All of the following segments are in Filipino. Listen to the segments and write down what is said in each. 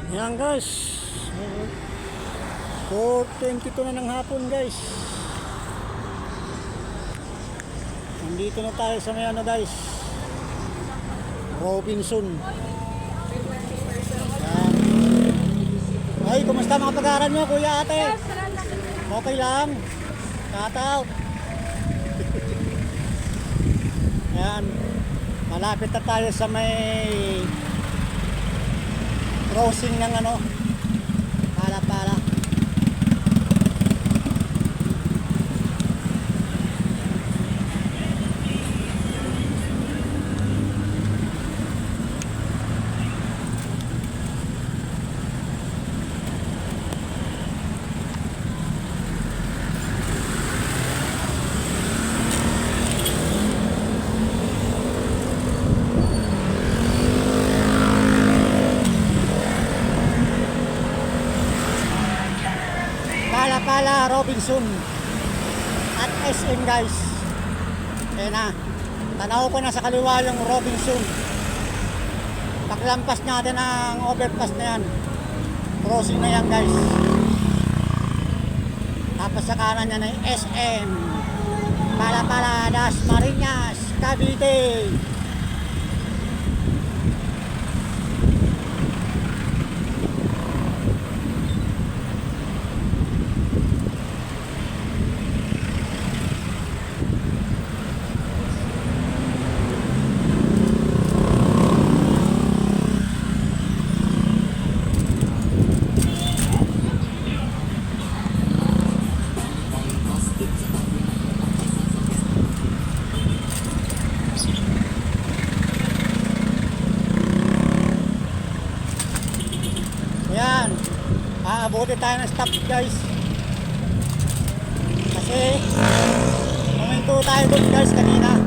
Yan guys. 4:22 na ng hapon guys. Nandito na tayo sa may ano guys, Robinson. Yan. Ay, kumusta mga pag-aaral nyo kuya ate? Okay lang. Shout out. Yan. Malapit na tayo sa may crossing ng ano, Pala-Pala. Pala-Pala, Robinson at SM guys. Ayan na, tanaw ko na sa kaliwa yung Robinson. Paglampas natin ang overpass na yan, crossing na yan guys. Tapos sa kanan yan ay SM Pala-Pala, Dasmariñas, Cavite. Yan, aabuti tayo ng stop guys. Kasi huminto tayo doon guys kanina.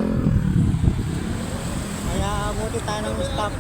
Kaya aabuti tayo ng stop.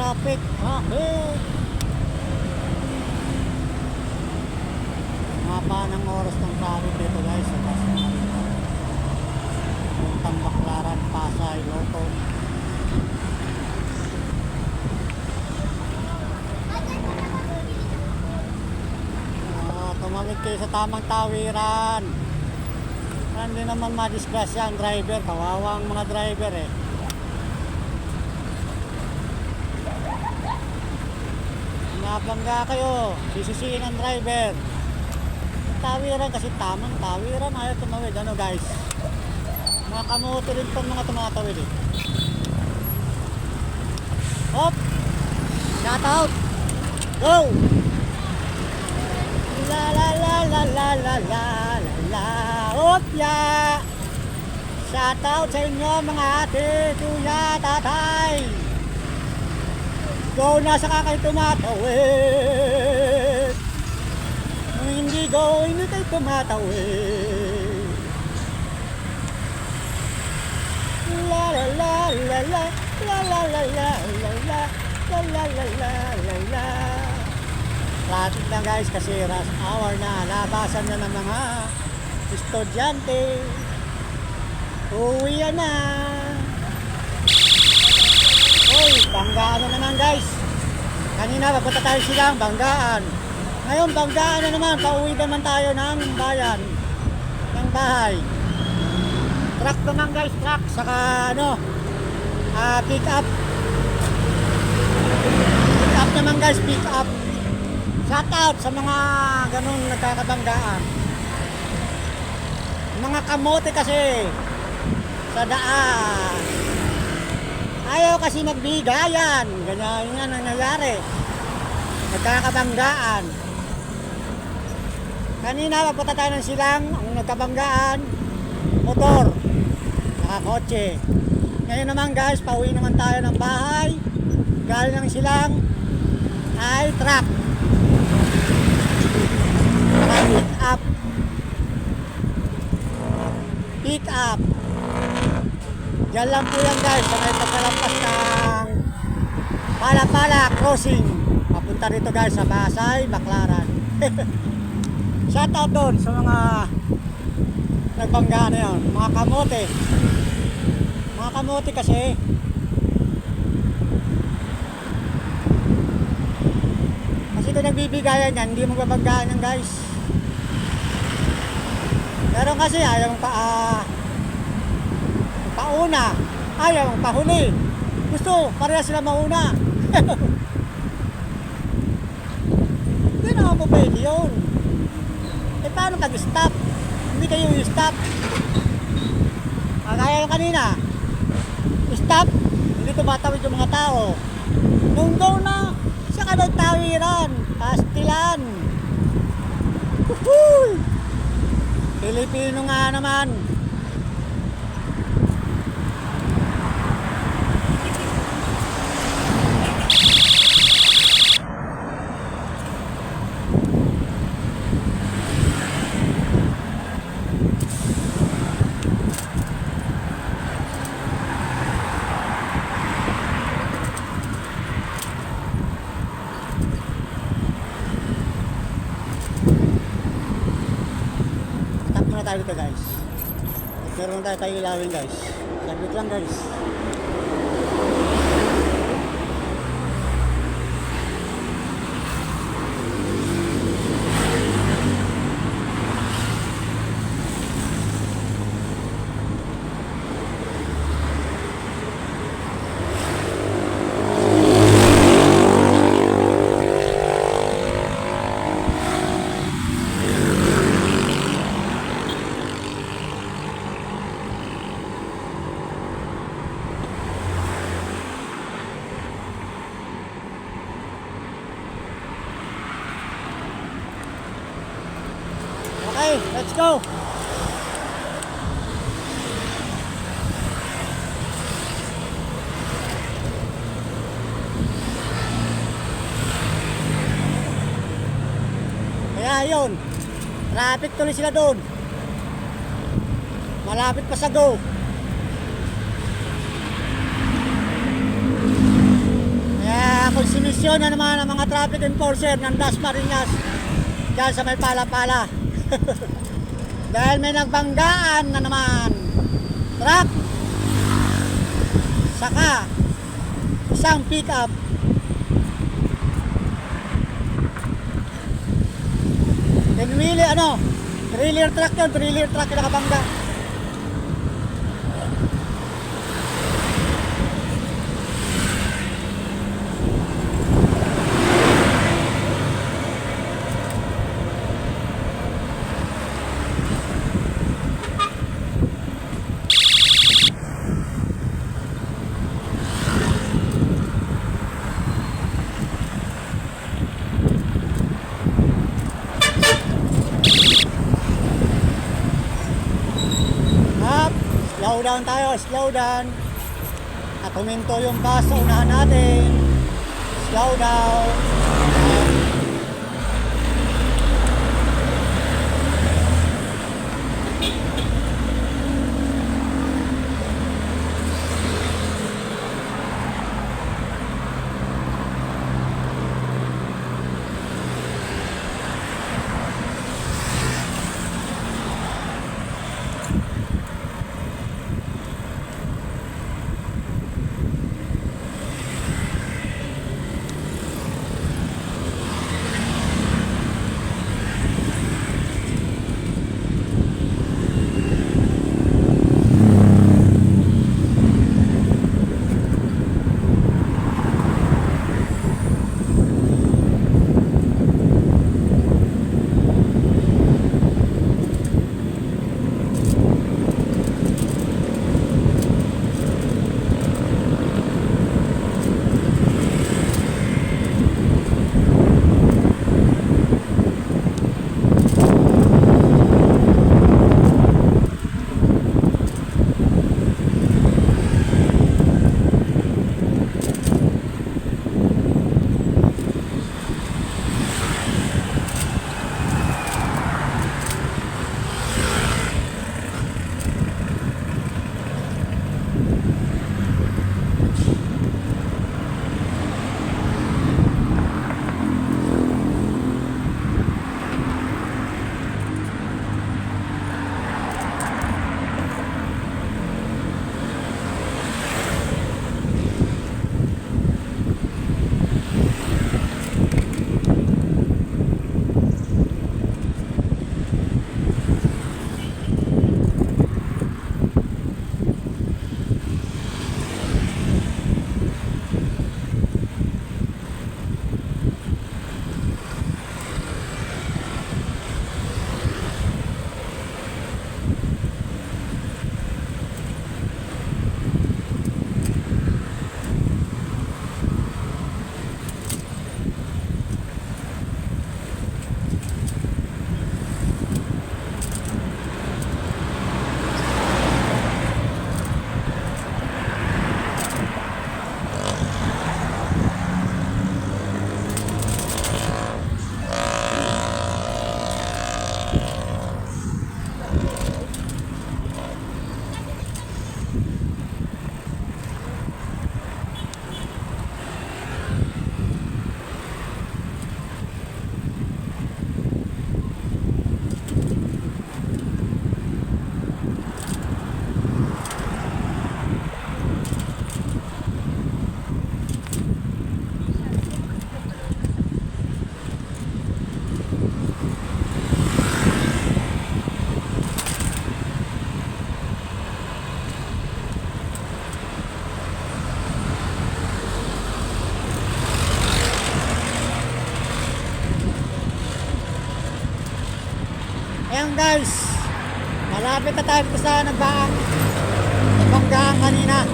Traffic. Haba ng oras ng traffic dito guys sa Dasmariñas. Puntang Baclaran, Pasay, Lotto. Tumawid kayo sa tamang tawiran. Hindi naman madisgrasya ang driver. Kawawa ang mga driver eh. Nabangga kayo, sisisiin ang driver. Tawiran kasi tamang tawiran, ayaw tumawid. Ano guys, Mga kamote rin itong mga tumatawid eh. Hop! Shout out! Go! La la la la la la la la la. Hop ya! Shout out sa inyo mga ate, kuya, tatay. Go na sa kakay tumatawid. Kung hindi go, hindi kayo tumatawid. La la la la la la la la la la la la la la la la la. Traffic lang guys kasi rush hour na. Labasan na ng mga estudyante. Uwi na. Uy, Banggaan na naman guys. Kanina papunta tayo silang Banggaan. Ngayon Banggaan na naman. Pauwi naman tayo ng bayan, ng bahay. Truck naman guys, truck. Saka ano, pick up. Pick up naman guys, pick up. Shout out sa mga ganun nagkakabanggaan. Mga kamote kasi sa daan. Ayaw kasi magbigayan. Ganyan yan ang nangyari. Nagkakabanggaan. Kanina papunta tayo ng silang. Ang nagkabanggaan, motor, nakakotse. Ngayon naman guys, pauwi naman tayo ng bahay. Galing ng silang ay truck. Pick up. Pick up. Diyan lang po yan guys, sa may pagkalampas ng Pala-Pala Crossing. Papunta rito guys sa Pasay, Baclaran. Shout out doon sa mga nagbangga na yun, mga kamote. Mga kamote kasi kung nagbibigayan yan, hindi mo babanggaan yan guys. Pero kasi ayaw mong pauna, ayaw mong pahuli. Gusto, pareha sila mauna. Hindi naman po pwede yun. Eh paano kag-stop? Hindi kayo i-stop. Kaya yung kanina, stop, hindi tumatawid yung mga tao. Nung go na, saka nagtawiran, pastilan. Woohoo! Pilipino nga naman. Tayo dito guys. Meron tayo ilawin guys. Saglit lang guys. Okay, let's go. Kaya yun, traffic tuloy sila doon. Malapit pa sa go. Kaya konsumisyon na naman ang mga traffic enforcer ng Dasmariñas dyan sa may Pala-Pala. Dahil may nagbanggaan na naman truck saka isang pick up. Really trailer truck yun, trailer truck yung nakabangga. Slow down tayo, slow down. At huminto yung bus sa unahan natin. Slow down. Ayan guys, malapit na tayo sa nagbanggaan kanina.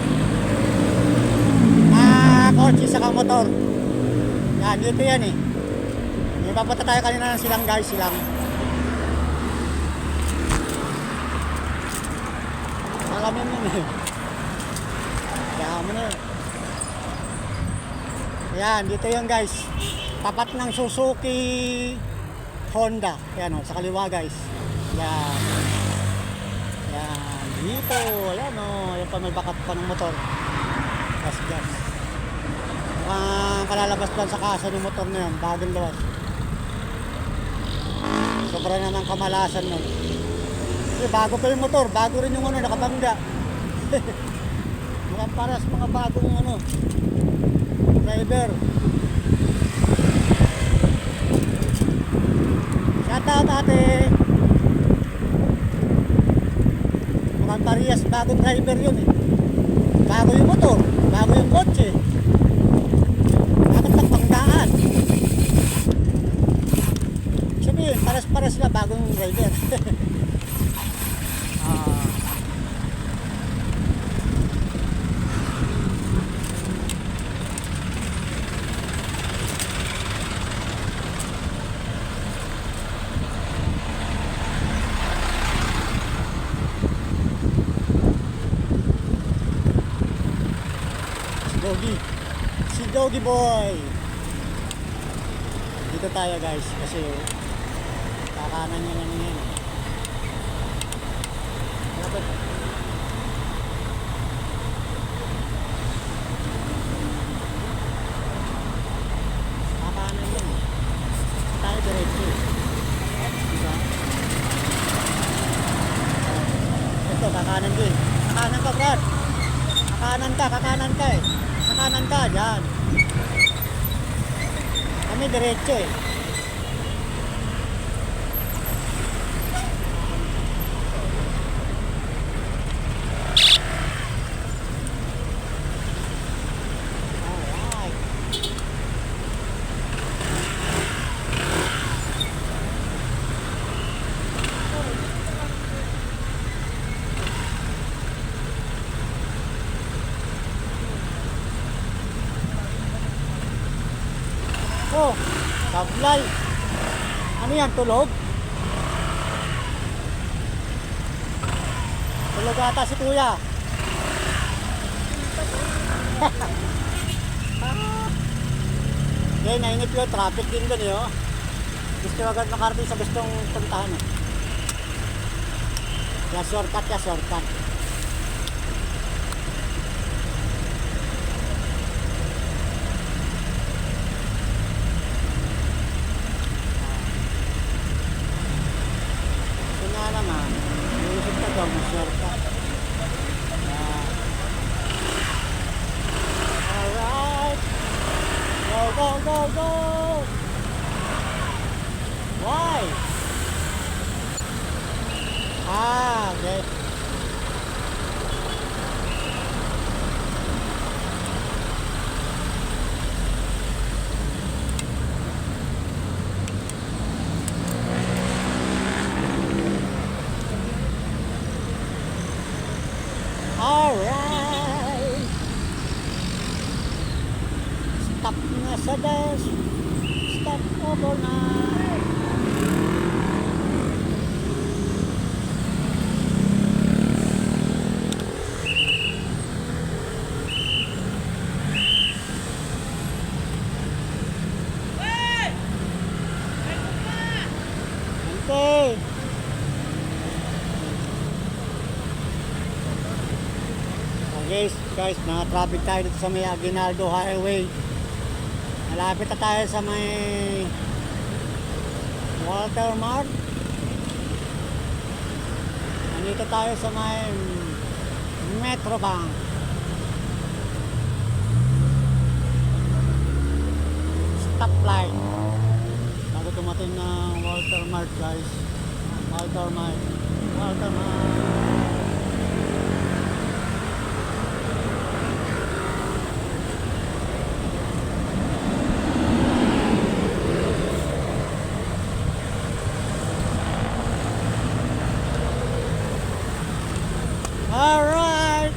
Kotse saka motor. Yan, dito yan eh. May papunta tayo kanina ng silang guys, silang. Malamin yun eh. Kaya mo na. Ayan, dito yan guys. Tapat ng Suzuki Honda. Ayan o, sa kaliwa guys. Ayan. Ayan, dito. Ayan o, ayan pa may bakat pa ng motor. Gas. Kalalabas lang sa kasa ng motor na yan, bagong lawas. Sobra naman kamalasan nun. Kasi bago pa yung motor, bago rin yung ano, nakabangga. Mga paras, mga bagong ano, driver. Shout out ate. Mga parehas, bagong driver yun eh. Bago yung motor, bago yung kotse. Sabihin, paras-paras na bagong rider. Doggy. Si Doggy Boy. Dito tayo guys kasi kakanan niya na yan. Dapat kakanan yan. Tayo diretso. Diba? Ito kakanan din. Kakanan ka Brad. Kakanan ka eh. Sa kanan ka, dyan. Kami diretso eh. Alright. Oh, sablay. Ano yan, tulog? Tulog ata si kuya. Okay, nainip yun. Traffic din dun eh, oh. Gusto agad makarating sa gustong puntahan eh. Kaya shortcut. Naman, iisip ka daw, shortcut. Alright. Go. Why? Okay. Alright. Stop na sa dash. Stop over na. Okay. Guys, na-traffic tayo dito sa may Aguinaldo Highway. Malapit na tayo sa may Walter Mart. Nandito tayo sa may Metrobank. Stoplight. Bago tumating na Walter Mart guys. Walter Mart. Alright.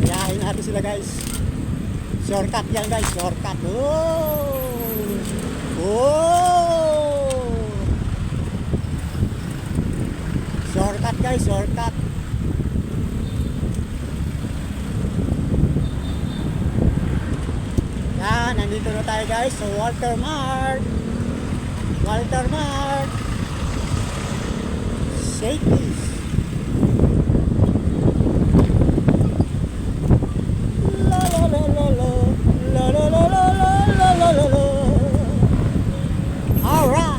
Yayain natin sila guys. Shortcut yan guys, shortcut. Shortcut guys, shortcut. Yan, nandito na tayo guys sa Walter Mart. Shakey's. Alright.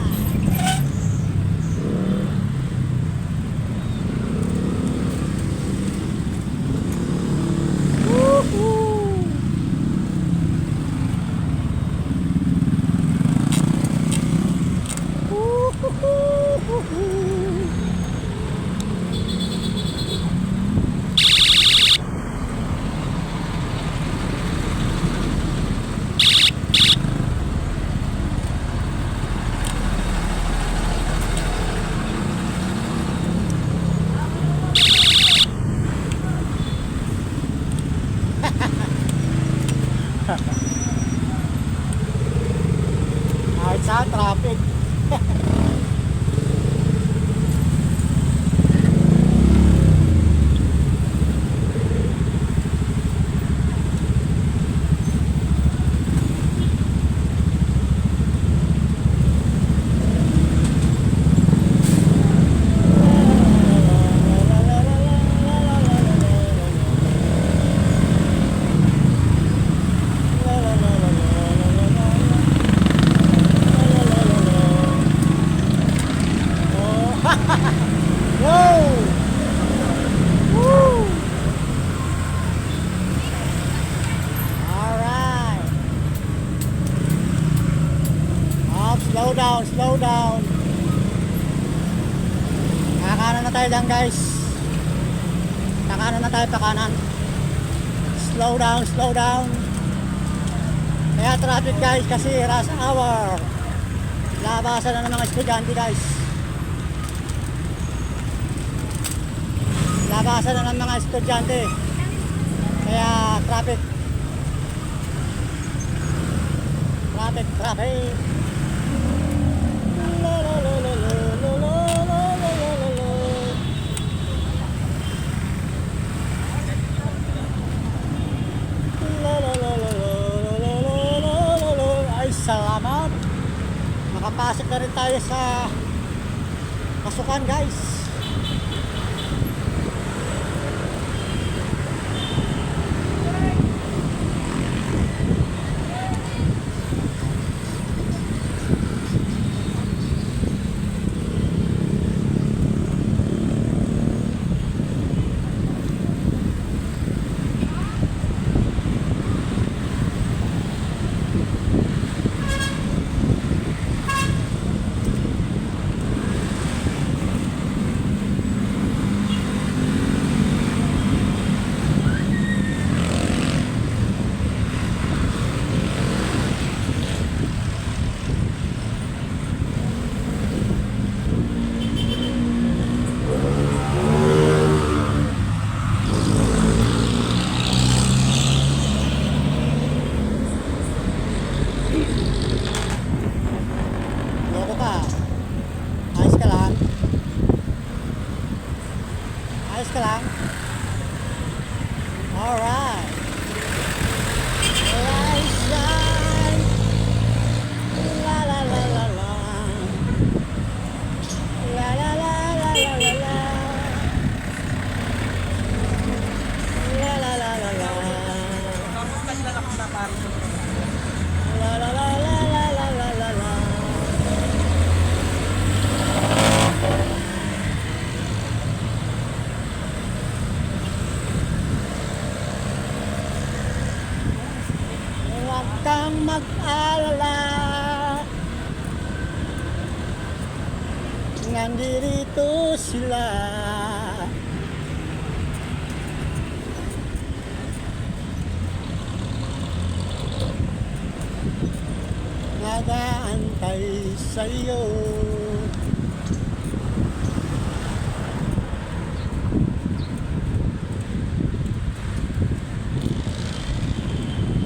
tayo lang guys. Pakanan na tayo, pakanan. Slow down, slow down. Kaya traffic guys kasi rush hour. Labasan na ng mga estudyante guys. Labasan na ng mga estudyante. Kaya traffic. Traffic, traffic. La, la, la, la, la, la, la, la, la, la, la. La, la, la, la, la, la, la, la, la, la. Ay, salamat. Nakapasok na rin tayo sa pasukan guys. Loko ka. Ayos ka lang. Ayos ka lang. Alright. Right side. La la la la la. La la la la la la la. La la la la la. La la la la la la la la la. Huwag kang mag-alala, nandito sila. Nag-aantay sa'yo.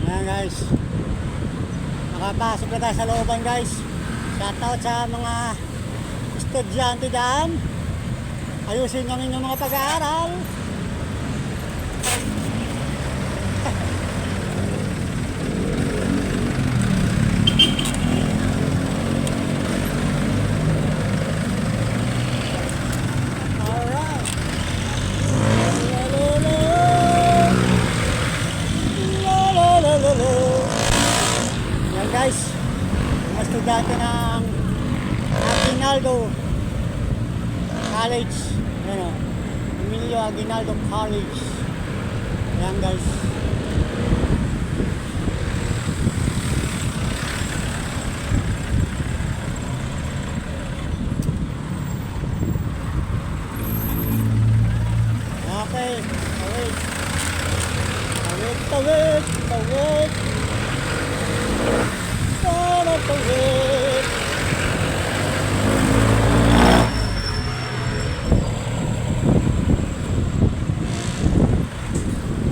Ayan guys, nakapasok na tayo sa looban guys. Shoutout sa mga estudyante dyan. Ayusin nyo inyong mga pag-aaral. Alright. Yan guys, mga estudyante ng Aguinaldo College. Ayan o, Emilio Aguinaldo College. Yan guys. Okay, tawid. Tawid, tawid, tawid. Tawid, tawid.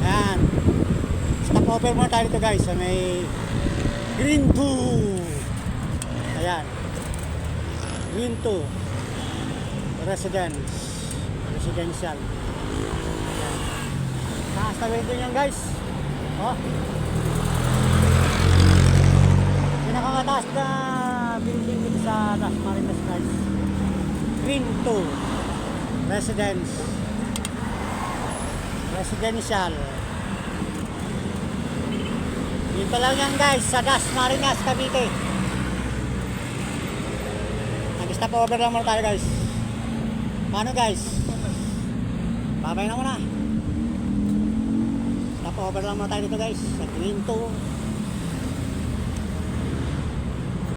Ayan. Stop over muna tayo dito guys sa may Green 2. Ayan. Green 2. Residential. Taas na window niyan guys. Oh. Pinakamataas na building dito sa Dasmariñas guys. Green 2 Residential. Dito lang yan guys sa Dasmariñas, Cavite. Nag-stop over lang muna tayo guys. Paano guys? Babay na muna. Stop over lang muna tayo dito guys sa Green 2